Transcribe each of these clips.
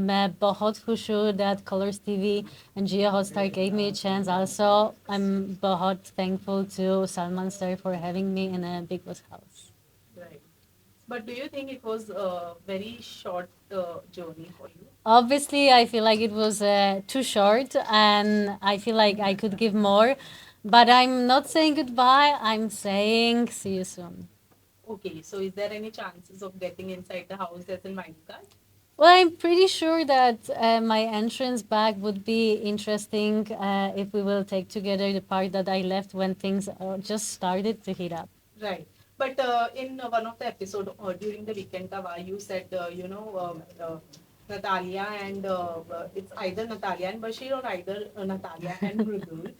मैं बहुत खुश हूँ that Colors TV and Jia Hotstar gave me a chance. Also, I'm बहुत thankful to Salman sir for having me in a Bigg Boss house. Right. But do you think it was a very short journey for you? Obviously, I feel like it was too short, and I feel like I could give more. But I'm not saying goodbye. I'm saying see you soon. Okay, so is there any chances of getting inside the house as in wildcard? Well, I'm pretty sure that my entrance back would be interesting if we will take together the part that I left when things just started to heat up. Right. But in one of the episode during the weekend Tawa, you said Natalia and it's either Natalia and Bashir or either Natalia and Mridul.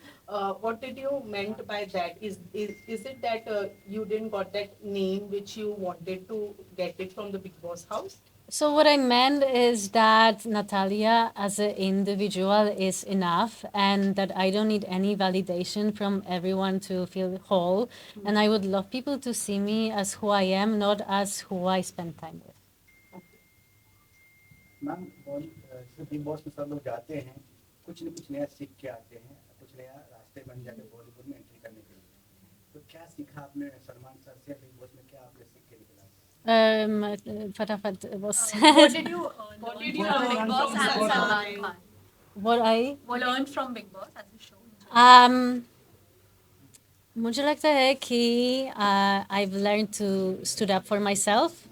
What did you meant by that? Is it that you didn't got that name which you wanted to get it from the Bigg Boss house? So what I meant is that Natalia as an individual is enough and that I don't need any validation from everyone to feel whole. And I would love people to see me as who I am, not as who I spend time with. Ma'am जैसे big boss में सब लोग जाते हैं कुछ न कुछ नया सीख के आते हैं कुछ नया रास्ते बन जाते हैं बॉलीवुड में एंट्री करने के लिए तो क्या सीखा आपने सलमान सर से बिग बॉस में क्या आपने सीख के निकला Fatafat was What did you What learn did you from learn Big Boss from and Salman? Salman Khan? what I Learn from Big Boss as a show. um मुझे लगता है कि I've learned to stood up for myself,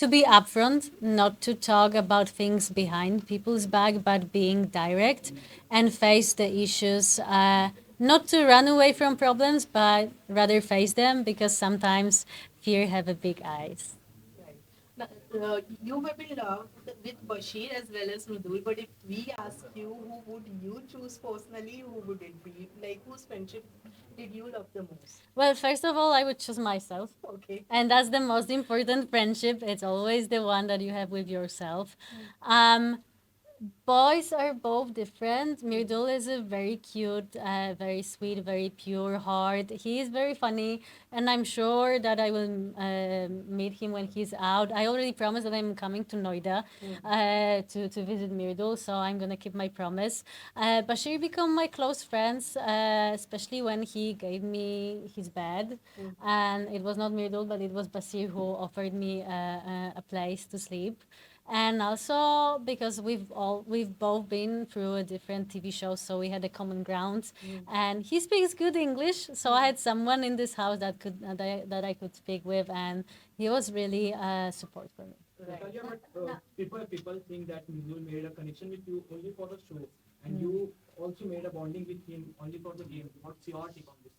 to be upfront, not to talk about things behind people's back, but being direct and face the issues. Not to run away from problems, but rather face them because sometimes fear have a big eyes. Right. Now, you have been loved with Bashir as well as Mridul, but if we ask you, who would you choose personally? Who would it be? Like, whose friendship did you love the most? Well, first of all, I would choose myself. Okay. And that's the most important friendship. It's always the one that you have with yourself. Um, Boys are both different. Mirdul is a very cute, very sweet, very pure heart. He is very funny, and I'm sure that I will meet him when he's out. I already promised that I'm coming to Noida to visit Mirdul, so I'm gonna keep my promise. Bashir become my close friends, especially when he gave me his bed, and it was not Mirdul, but it was Bashir who offered me a place to sleep, and also because we've both been through a different TV shows, so we had a common ground. And he speaks good English, so I had someone in this house that I could speak with, and he was really support for me. Natalia, but people think that Mizul made a connection with you only for the show, and you also made a bonding with him only for the game. What's your take on this?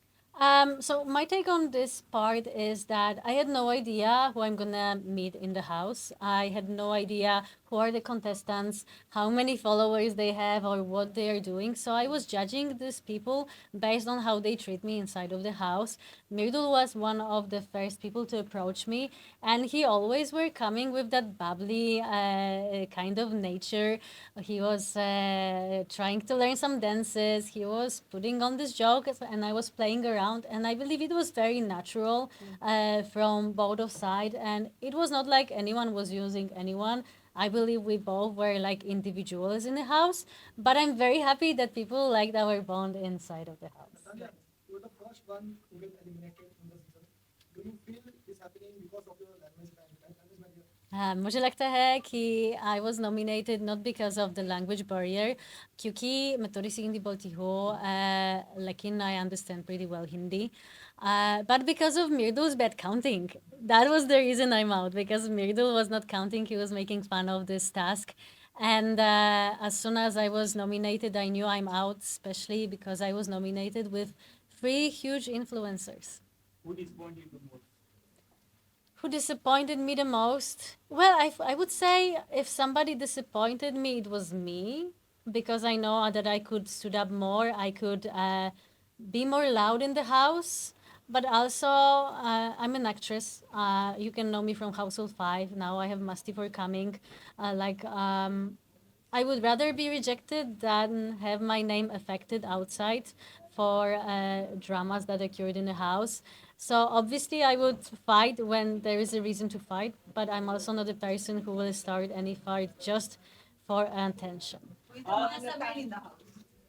So my take on this part is that I had no idea who I'm gonna meet in the house. I had no idea who are the contestants, how many followers they have, or what they are doing. So I was judging these people based on how they treat me inside of the house. Mirdul was one of the first people to approach me, and he always were coming with that bubbly kind of nature. He was trying to learn some dances. He was putting on this joke, and I was playing around. And I believe it was very natural from both of sides. And it was not like anyone was using anyone. I believe we both were like individuals in the house. But I'm very happy that people liked our bond inside of the house. Natalia, you were the first one to get eliminated in the season. Do you feel this happening because of your language barrier? मुझे लगता है कि I was nominated not because of the language barrier, क्योंकि मैं थोड़ी सी हिंदी बोलती हूँ, लेकिन I understand pretty well Hindi. But because of Mirdul's bad counting, that was the reason I'm out, because Mirdul was not counting, he was making fun of this task. And as soon as I was nominated, I knew I'm out, especially because I was nominated with 3 huge influencers. Who disappointed you the most? Who disappointed me the most? Well, I would say if somebody disappointed me, it was me, because I know that I could stood up more. I could be more loud in the house. But also, I'm an actress. You can know me from Household 5. Now I have Musty for coming. I would rather be rejected than have my name affected outside for dramas that occurred in the house. So obviously, I would fight when there is a reason to fight, but I'm also not a person who will start any fight just for attention. Who is the mastermind in the house?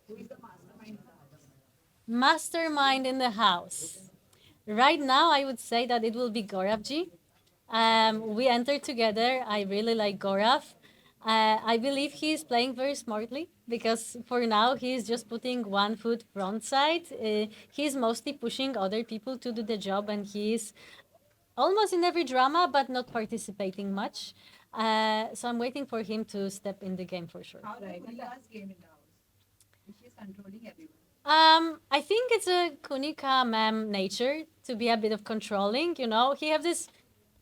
Who is the mastermind in the house? Mastermind in the house. Right now, I would say that it will be Gauravji. We entered together. I really like Gaurav. I believe he is playing very smartly because for now he is just putting one foot front side. He is mostly pushing other people to do the job, and he is almost in every drama, but not participating much. So I'm waiting for him to step in the game for sure. How the Kunika's game in the house? She is controlling everyone. I think it's a Kunika ma'am nature to be a bit of controlling. You know, he have this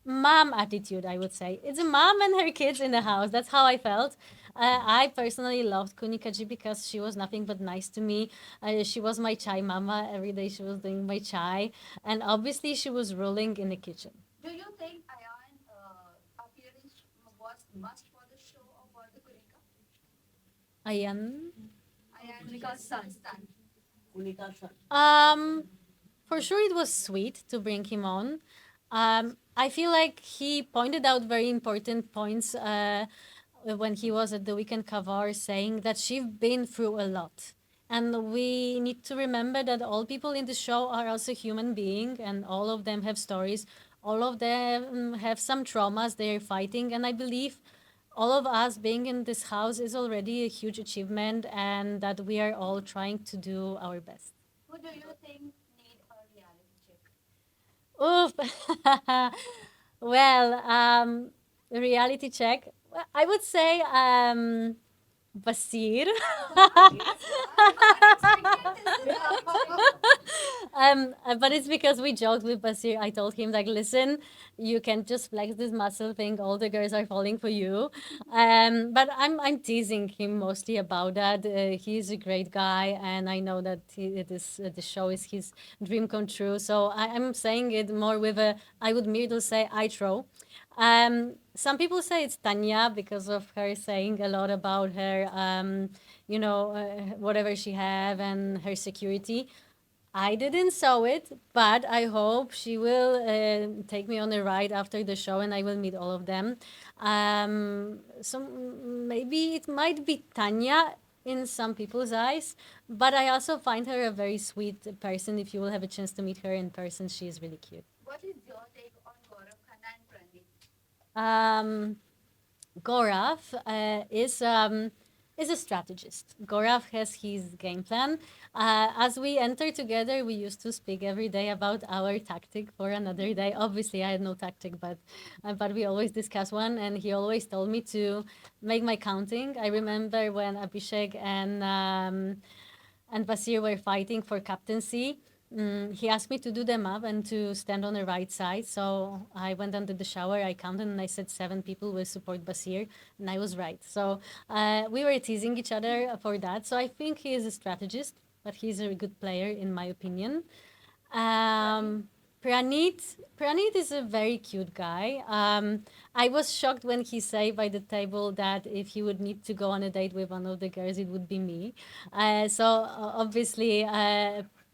mom attitude. I would say it's a mom and her kids in the house. That's how I felt. I personally loved Kunikaji because she was nothing but nice to me. She was my chai mama. Every day she was doing my chai, and obviously she was ruling in the kitchen. Do you think Ayan appearance was must for the show or for the Kunika? Ayan. Ayan Kunika's son. Kunika's son. For sure, it was sweet to bring him on. I feel like he pointed out very important points when he was at the weekend cover, saying that she's been through a lot. And we need to remember that all people in the show are also human beings, and all of them have stories. All of them have some traumas they're fighting, and I believe all of us being in this house is already a huge achievement, and that we are all trying to do our best. Who do you think need a reality check? Oof. Well, reality check. Well, I would say Basir. But it's because we joked with Basir. I told him like, listen, you can just flex this muscle thing. All the girls are falling for you. But I'm teasing him mostly about that. He's a great guy, and I know that the show is his dream come true. So I'm saying it more with a. I would merely say I throw. Some people say it's Tanya because of her saying a lot about her, whatever she have and her security. I didn't saw it, but I hope she will take me on a ride after the show, and I will meet all of them. So maybe it might be Tanya in some people's eyes, but I also find her a very sweet person. If you will have a chance to meet her in person, she is really cute. What is your take on Gaurav Khanna and Pranit? Gaurav is a strategist. Gaurav has his game plan. As we enter together, we used to speak every day about our tactic for another day. Obviously, I had no tactic, but we always discuss one, and he always told me to make my counting. I remember when Abhishek and Basir were fighting for captaincy. He asked me to do them up and to stand on the right side. So I went under the shower, I counted, and I said 7 people will support Basir, and I was right. So we were teasing each other for that. So I think he is a strategist, but he's a good player, in my opinion. Pranit is a very cute guy. I was shocked when he said by the table that if he would need to go on a date with one of the girls, it would be me. Obviously,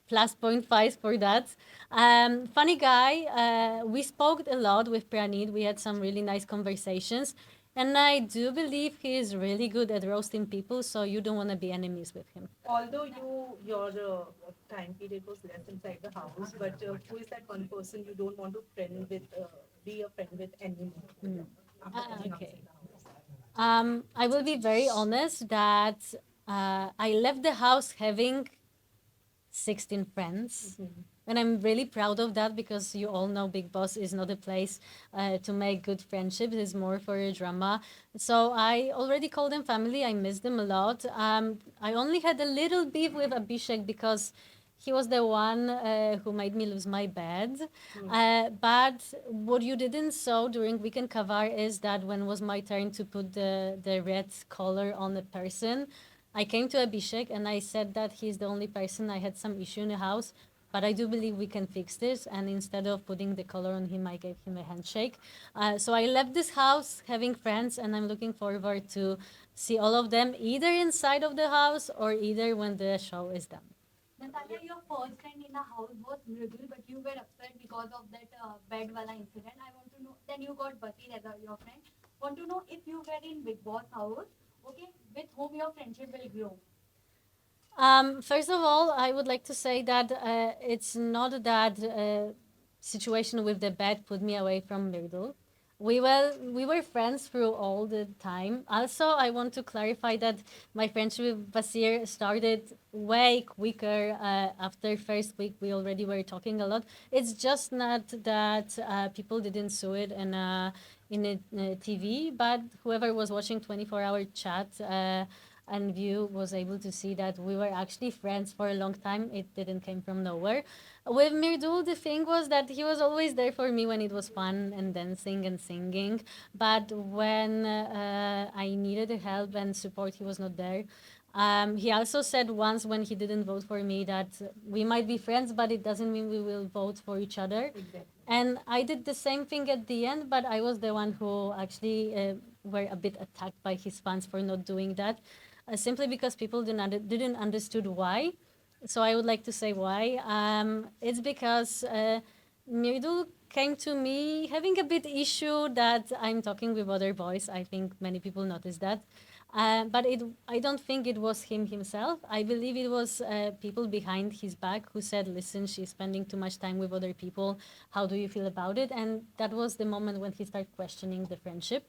plus 0.5 for that. Funny guy. We spoke a lot with Pranit. We had some really nice conversations. And I do believe he is really good at roasting people, so you don't want to be enemies with him. Although your time period was less inside the house, but who is that one person you don't want to be a friend with anymore? After coming Okay. outside the house? I will be very honest that I left the house having 16 friends. And I'm really proud of that because you all know Bigg Boss is not a place to make good friendships. It's more for a drama. So I already call them family. I miss them a lot. I only had a little beef with Abhishek because he was the one who made me lose my bed. But what you didn't saw during weekend cover is that when was my turn to put the red color on a person, I came to Abhishek and I said that he's the only person I had some issue in the house. But I do believe we can fix this. And instead of putting the color on him, I gave him a handshake. So I left this house having friends, and I'm looking forward to see all of them either inside of the house or either when the show is done. Natalia, your first friend in the house was Mridul, but you were upset because of that bed wala incident. I want to know. Then you got Basir as your friend. Want to know if you were in Bigg Boss house, Okay, with whom your friendship will grow. First of all, I would like to say that it's not that situation with the bed put me away from Myrtle. We were friends through all the time. Also, I want to clarify that my friendship with Basir started way quicker. After first week, we already were talking a lot. It's just not that people didn't saw it in a TV, but whoever was watching 24-hour chat. And View was able to see that we were actually friends for a long time. It didn't come from nowhere. With Mirdul, the thing was that he was always there for me when it was fun and dancing and singing. But when I needed help and support, he was not there. He also said once when he didn't vote for me that we might be friends, but it doesn't mean we will vote for each other. Exactly. And I did the same thing at the end, but I was the one who actually were a bit attacked by his fans for not doing that, simply because people didn't understood why. So I would like to say why. It's because Mirdul came to me having a bit issue that I'm talking with other boys. I think many people noticed that. But I don't think it was him himself. I believe it was people behind his back who said, listen, she's spending too much time with other people. How do you feel about it? And that was the moment when he started questioning the friendship.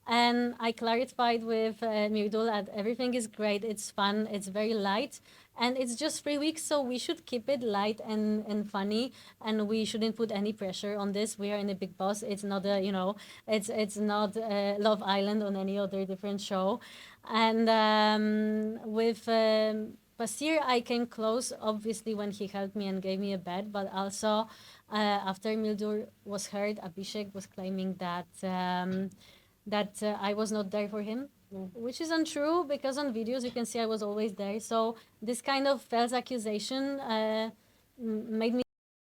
And I clarified with Mirdul that everything is great, it's fun, it's very light, and it's just 3 weeks, so we should keep it light and funny, and we shouldn't put any pressure on this. We are in a Bigg Boss. It's not it's not Love Island on any other different show. And with Basir, I came close, obviously, when he helped me and gave me a bed, but also after Mildur was hurt, Abhishek was claiming that I was not there for him, which is untrue because on videos you can see I was always there. So this kind of false accusation made me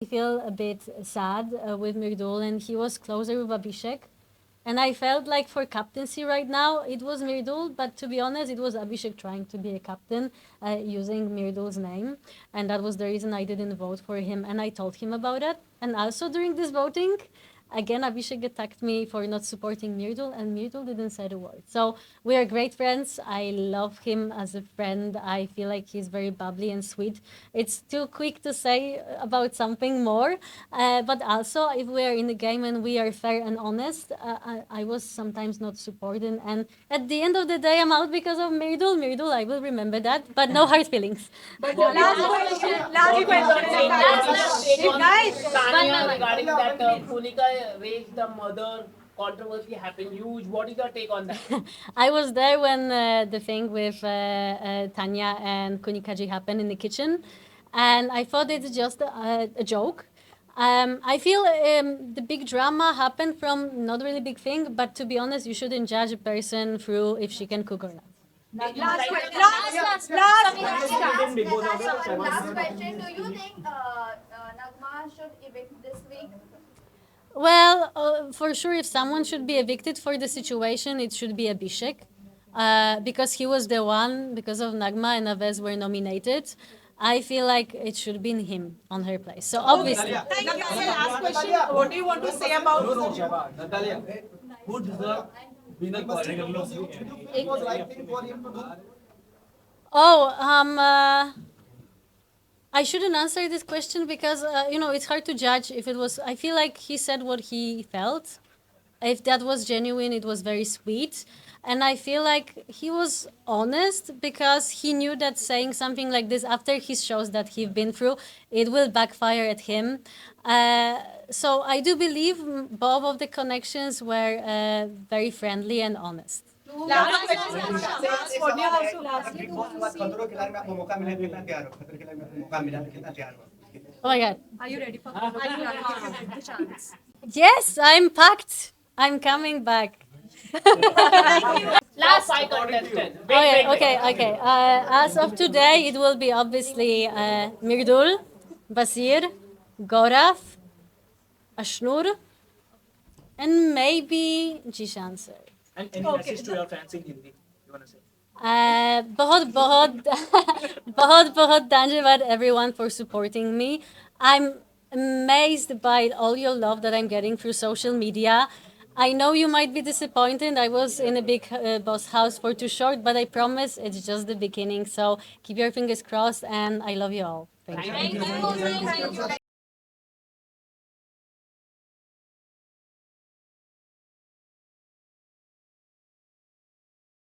feel a bit sad with Mirdul, and he was closer with Abhishek. And I felt like for captaincy right now, it was Mirdul, but to be honest, it was Abhishek trying to be a captain using Mirdul's name. And that was the reason I didn't vote for him. And I told him about it. And also during this voting, again, Abhishek attacked me for not supporting Mirdul, and Mirdul didn't say a word. So we are great friends. I love him as a friend. I feel like he's very bubbly and sweet. It's too quick to say about something more, but also if we are in the game and we are fair and honest, I was sometimes not supported. And at the end of the day, I'm out because of Mirdul. Mirdul, I will remember that, but no hard feelings. But last question, last question. Guys, Tanya, regarding that Bhumika raised the mother controversy happened huge. What is your take on that? I was there when the thing with Tanya and Kunikaji happened in the kitchen, and I thought it's just a joke. I feel the big drama happened from not really big thing, but to be honest, you shouldn't judge a person through if she can cook or not. last question. Last question. Do you think Nagma should evict this week? Well, for sure, if someone should be evicted for the situation, it should be Abhishek. Because he was the one, because of Nagma and Avez were nominated. I feel like it should have been him on her place. So obviously, Natalia, last question. What do you want to say about Natalia, who deserves winner category? It was right thing for him to do. I shouldn't answer this question because it's hard to judge if it was. I feel like he said what he felt. If that was genuine, it was very sweet. And I feel like he was honest because he knew that saying something like this after his shows that he's been through, it will backfire at him. So I do believe both of the connections were very friendly and honest. last question? What do you have to last? Big boss के बाद खतरों के खिलाड़ी में आपको मौका मिला कितना तैयार हो खतरों के खिलाड़ी में आपको मौका मिला कितना तैयार हो Oh my God. Are you ready for the chance? Yes, I'm packed. I'm coming back. Last five contestants. Okay. As of today, it will be obviously Mirdul, Basir, Gaurav, Ashnur, and maybe Jishan sir. And any message to your fans in Hindi? You wanna say? बहुत बहुत बहुत बहुत धन्यवाद everyone for supporting me. I'm amazed by all your love that I'm getting through social media. I know you might be disappointed. I was in a Big Boss house for too short, but I promise it's just the beginning. So keep your fingers crossed, and I love you all. Thank you. Thank you.